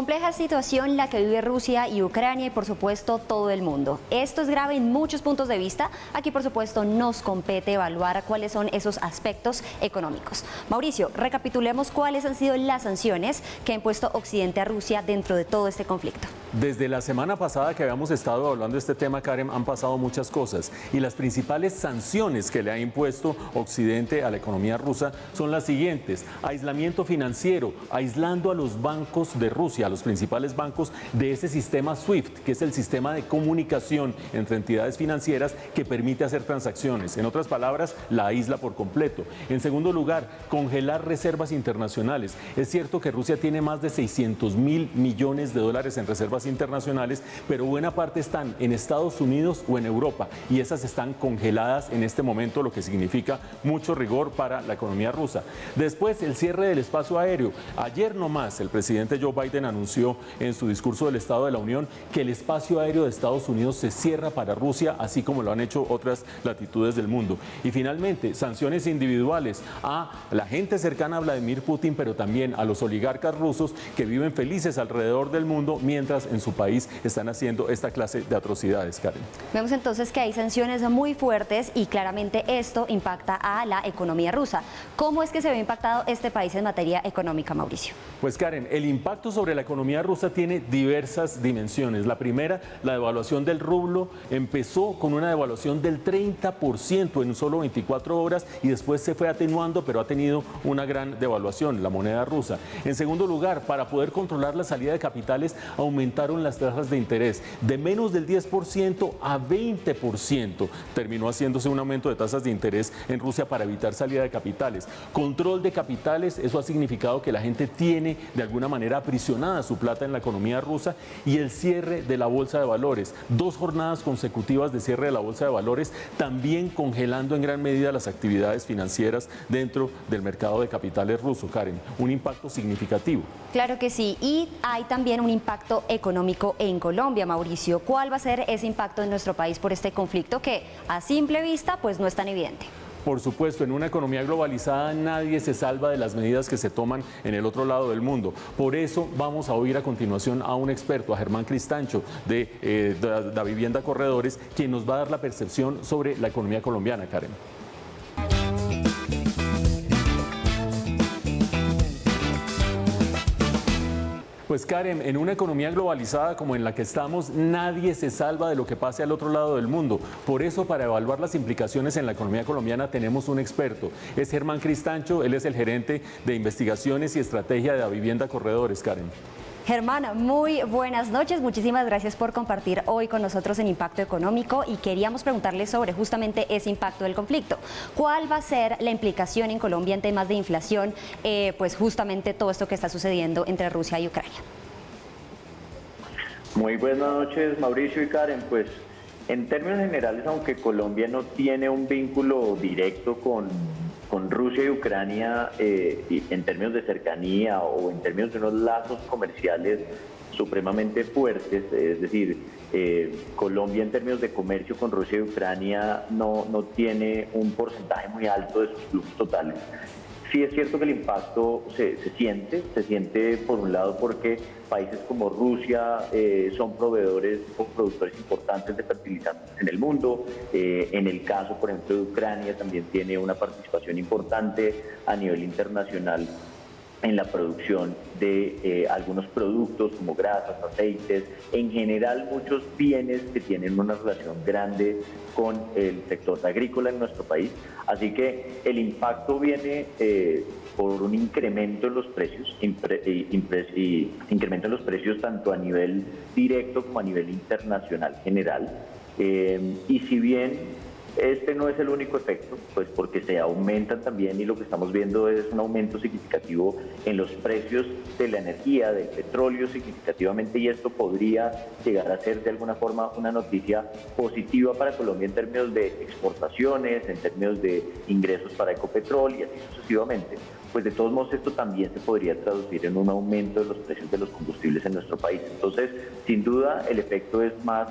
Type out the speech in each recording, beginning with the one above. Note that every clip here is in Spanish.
Compleja situación la que vive Rusia y Ucrania y por supuesto todo el mundo. Esto es grave en muchos puntos de vista. Aquí por supuesto nos compete evaluar cuáles son esos aspectos económicos. Mauricio, recapitulemos cuáles han sido las sanciones que ha impuesto Occidente a Rusia dentro de todo este conflicto. Desde la semana pasada que habíamos estado hablando de este tema, Karen, han pasado muchas cosas y las principales sanciones que le ha impuesto Occidente a la economía rusa son las siguientes: aislamiento financiero, aislando a los bancos de Rusia, a los principales bancos de ese sistema SWIFT, que es el sistema de comunicación entre entidades financieras que permite hacer transacciones. En otras palabras, la aísla por completo. En segundo lugar, congelar reservas internacionales. Es cierto que Rusia tiene más de 600.000 millones de dólares en reservas internacionales, pero buena parte están en Estados Unidos o en Europa y esas están congeladas en este momento, lo que significa mucho rigor para la economía rusa. Después, el cierre del espacio aéreo. Ayer nomás el presidente Joe Biden anunció en su discurso del Estado de la Unión que el espacio aéreo de Estados Unidos se cierra para Rusia, así como lo han hecho otras latitudes del mundo. Y finalmente, sanciones individuales a la gente cercana a Vladimir Putin, pero también a los oligarcas rusos que viven felices alrededor del mundo mientras en su país están haciendo esta clase de atrocidades, Karen. Vemos entonces que hay sanciones muy fuertes y claramente esto impacta a la economía rusa. ¿Cómo es que se ve impactado este país en materia económica, Mauricio? Pues Karen, el impacto sobre la economía rusa tiene diversas dimensiones. La primera, la devaluación del rublo, empezó con una devaluación del 30% en solo 24 horas y después se fue atenuando, pero ha tenido una gran devaluación, la moneda rusa. En segundo lugar, para poder controlar la salida de capitales, aumentaron las tasas de interés de menos del 10% a 20%. Terminó haciéndose un aumento de tasas de interés en Rusia para evitar salida de capitales. Control de capitales, eso ha significado que la gente tiene de alguna manera aprisionada su plata en la economía rusa, y el cierre de la bolsa de valores. 2 jornadas consecutivas de cierre de la bolsa de valores, también congelando en gran medida las actividades financieras dentro del mercado de capitales ruso, Karen. Un impacto significativo. Claro que sí, y hay también un impacto económico en Colombia, Mauricio. ¿Cuál va a ser ese impacto en nuestro país por este conflicto que a simple vista pues no es tan evidente? Por supuesto, en una economía globalizada nadie se salva de las medidas que se toman en el otro lado del mundo. Por eso vamos a oír a continuación a un experto, a Germán Cristancho de Da Vivienda Corredores, quien nos va a dar la percepción sobre la economía colombiana, Karen. Pues Karen, en una economía globalizada como en la que estamos, nadie se salva de lo que pase al otro lado del mundo. Por eso, para evaluar las implicaciones en la economía colombiana, tenemos un experto. Es Germán Cristancho, él es el gerente de investigaciones y estrategia de Da Vivienda Corredores, Karen. Germán, muy buenas noches. Muchísimas gracias por compartir hoy con nosotros en Impacto Económico y queríamos preguntarle sobre justamente ese impacto del conflicto. ¿Cuál va a ser la implicación en Colombia en temas de inflación, pues justamente todo esto que está sucediendo entre Rusia y Ucrania? Muy buenas noches, Mauricio y Karen. Pues en términos generales, aunque Colombia no tiene un vínculo directo con Rusia y Ucrania en términos de cercanía o en términos de unos lazos comerciales supremamente fuertes, es decir, Colombia en términos de comercio con Rusia y Ucrania no tiene un porcentaje muy alto de sus flujos totales. Sí es cierto que el impacto se siente por un lado porque países como Rusia son proveedores o productores importantes de fertilizantes en el mundo. En el caso, por ejemplo, de Ucrania también tiene una participación importante a nivel internacional en la producción de algunos productos como grasas, aceites, en general muchos bienes que tienen una relación grande con el sector agrícola en nuestro país. Así que el impacto viene por un incremento en los precios, incremento en los precios tanto a nivel directo como a nivel internacional general. Y si bien este no es el único efecto, pues porque se aumentan también, y lo que estamos viendo es un aumento significativo en los precios de la energía, del petróleo significativamente, y esto podría llegar a ser de alguna forma una noticia positiva para Colombia en términos de exportaciones, en términos de ingresos para Ecopetrol y así sucesivamente. Pues de todos modos esto también se podría traducir en un aumento de los precios de los combustibles en nuestro país. Entonces, sin duda, el efecto es más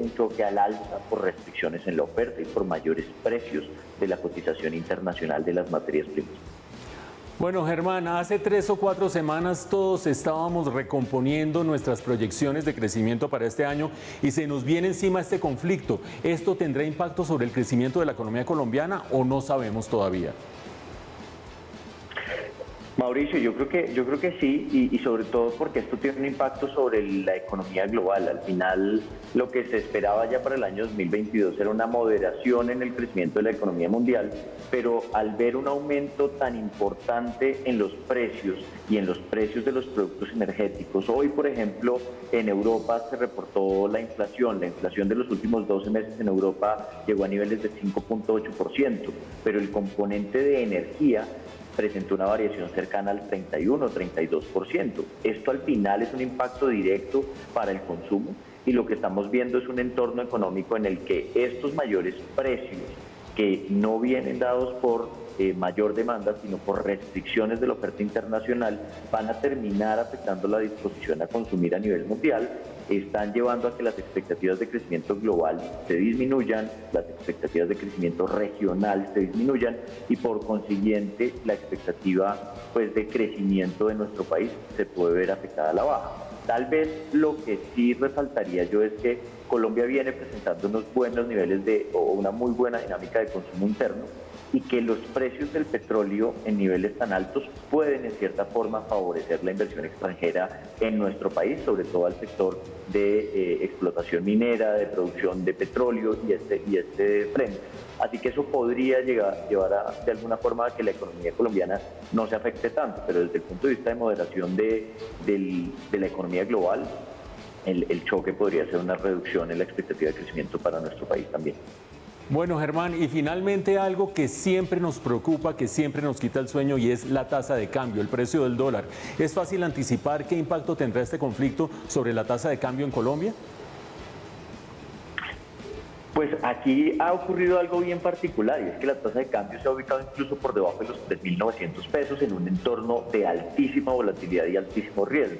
un choque al alza por restricciones en la oferta y por mayores precios de la cotización internacional de las materias primas. Bueno, Germán, hace 3 o 4 semanas todos estábamos recomponiendo nuestras proyecciones de crecimiento para este año y se nos viene encima este conflicto. ¿Esto tendrá impacto sobre el crecimiento de la economía colombiana o no sabemos todavía? Mauricio, yo creo que sí, y sobre todo porque esto tiene un impacto sobre la economía global. Al final, lo que se esperaba ya para el año 2022 era una moderación en el crecimiento de la economía mundial, pero al ver un aumento tan importante en los precios y en los precios de los productos energéticos, hoy, por ejemplo, en Europa se reportó la inflación de los últimos 12 meses en Europa llegó a niveles de 5.8%, pero el componente de energía presentó una variación cercana al 31-32%. Esto al final es un impacto directo para el consumo y lo que estamos viendo es un entorno económico en el que estos mayores precios, que no vienen dados por mayor demanda, sino por restricciones de la oferta internacional, van a terminar afectando la disposición a consumir a nivel mundial, están llevando a que las expectativas de crecimiento global se disminuyan, las expectativas de crecimiento regional se disminuyan y por consiguiente la expectativa de crecimiento de nuestro país se puede ver afectada a la baja. Tal vez lo que sí resaltaría yo es que Colombia viene presentando unos buenos niveles o una muy buena dinámica de consumo interno y que los precios del petróleo en niveles tan altos pueden en cierta forma favorecer la inversión extranjera en nuestro país, sobre todo al sector de explotación minera, de producción de petróleo y este frente. Así que eso podría llevar de alguna forma a que la economía colombiana no se afecte tanto, pero desde el punto de vista de moderación de la economía global, el choque podría ser una reducción en la expectativa de crecimiento para nuestro país también. Bueno, Germán, y finalmente algo que siempre nos preocupa, que siempre nos quita el sueño y es la tasa de cambio, el precio del dólar. ¿Es fácil anticipar qué impacto tendrá este conflicto sobre la tasa de cambio en Colombia? Pues aquí ha ocurrido algo bien particular y es que la tasa de cambio se ha ubicado incluso por debajo de los 3.900 pesos en un entorno de altísima volatilidad y altísimo riesgo.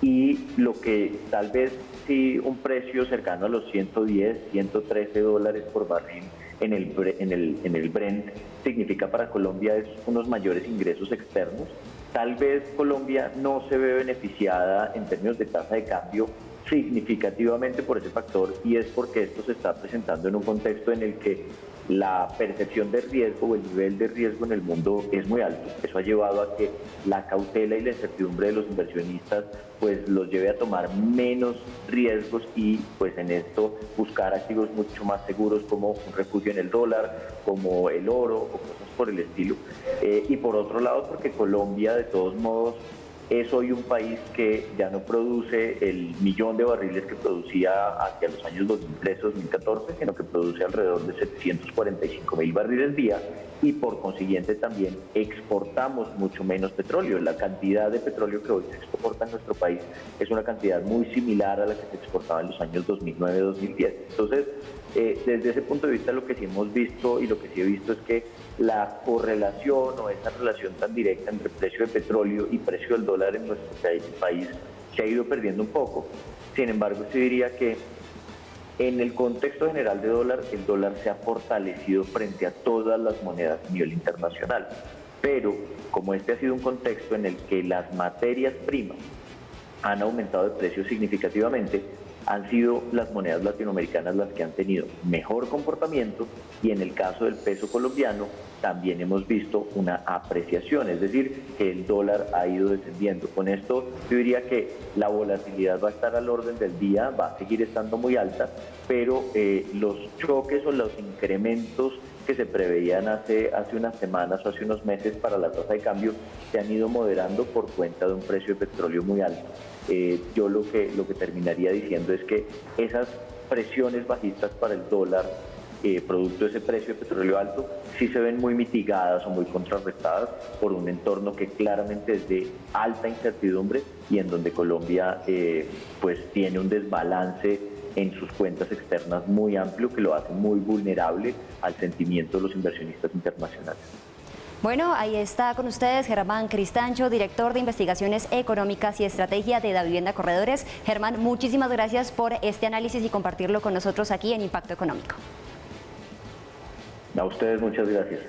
Y lo que tal vez sí un precio cercano a los 110, 113 dólares por barril en el Brent significa para Colombia es unos mayores ingresos externos. Tal vez Colombia no se ve beneficiada en términos de tasa de cambio significativamente por ese factor y es porque esto se está presentando en un contexto en el que la percepción de riesgo o el nivel de riesgo en el mundo es muy alto. Eso ha llevado a que la cautela y la incertidumbre de los inversionistas pues los lleve a tomar menos riesgos y pues en esto buscar activos mucho más seguros como un refugio en el dólar, como el oro o cosas por el estilo. Y por otro lado porque Colombia de todos modos es hoy un país que ya no produce el 1.000.000 de barriles que producía hacia los años 2013-2014, sino que produce alrededor de 745.000 barriles día y por consiguiente también exportamos mucho menos petróleo. La cantidad de petróleo que hoy se exporta en nuestro país es una cantidad muy similar a la que se exportaba en los años 2009-2010. Entonces, desde ese punto de vista lo que sí hemos visto y lo que sí he visto es que la correlación o esa relación tan directa entre precio de petróleo y precio del dólar en nuestro país se ha ido perdiendo un poco. Sin embargo, sí diría que en el contexto general de dólar, el dólar se ha fortalecido frente a todas las monedas a nivel internacional. Pero como este ha sido un contexto en el que las materias primas han aumentado de precio significativamente, han sido las monedas latinoamericanas las que han tenido mejor comportamiento y en el caso del peso colombiano también hemos visto una apreciación, es decir, que el dólar ha ido descendiendo. Con esto yo diría que la volatilidad va a estar al orden del día, va a seguir estando muy alta, pero los choques o los incrementos que se preveían hace unas semanas o hace unos meses para la tasa de cambio se han ido moderando por cuenta de un precio de petróleo muy alto. Yo lo que terminaría diciendo es que esas presiones bajistas para el dólar, producto de ese precio de petróleo alto, sí se ven muy mitigadas o muy contrarrestadas por un entorno que claramente es de alta incertidumbre y en donde Colombia pues tiene un desbalance en sus cuentas externas muy amplio que lo hace muy vulnerable al sentimiento de los inversionistas internacionales. Bueno, ahí está con ustedes Germán Cristancho, director de Investigaciones Económicas y Estrategia de Davivienda Corredores. Germán, muchísimas gracias por este análisis y compartirlo con nosotros aquí en Impacto Económico. A ustedes muchas gracias.